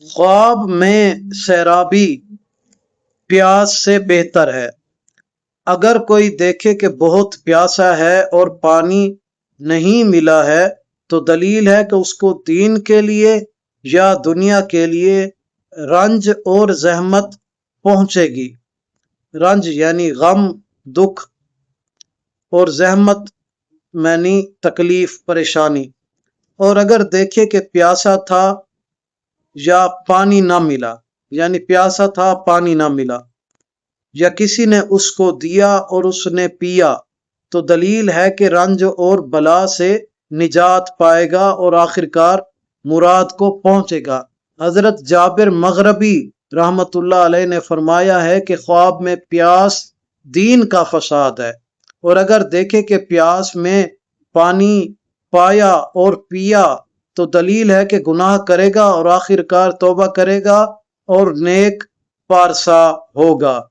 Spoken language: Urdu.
خواب میں سیرابی پیاس سے بہتر ہے۔ اگر کوئی دیکھے کہ بہت پیاسا ہے اور پانی نہیں ملا ہے تو دلیل ہے کہ اس کو دین کے لیے یا دنیا کے لیے رنج اور زحمت پہنچے گی۔ رنج یعنی غم، دکھ، اور زحمت یعنی تکلیف، پریشانی۔ اور اگر دیکھے کہ پیاسا تھا یا پانی نہ ملا، یعنی پیاسا تھا پانی نہ ملا، یا کسی نے اس کو دیا اور اس نے پیا، تو دلیل ہے کہ رنج اور بلا سے نجات پائے گا اور آخرکار مراد کو پہنچے گا۔ حضرت جابر مغربی رحمت اللہ علیہ نے فرمایا ہے کہ خواب میں پیاس دین کا فساد ہے، اور اگر دیکھے کہ پیاس میں پانی پایا اور پیا تو دلیل ہے کہ گناہ کرے گا اور آخرکار توبہ کرے گا اور نیک پارسا ہوگا۔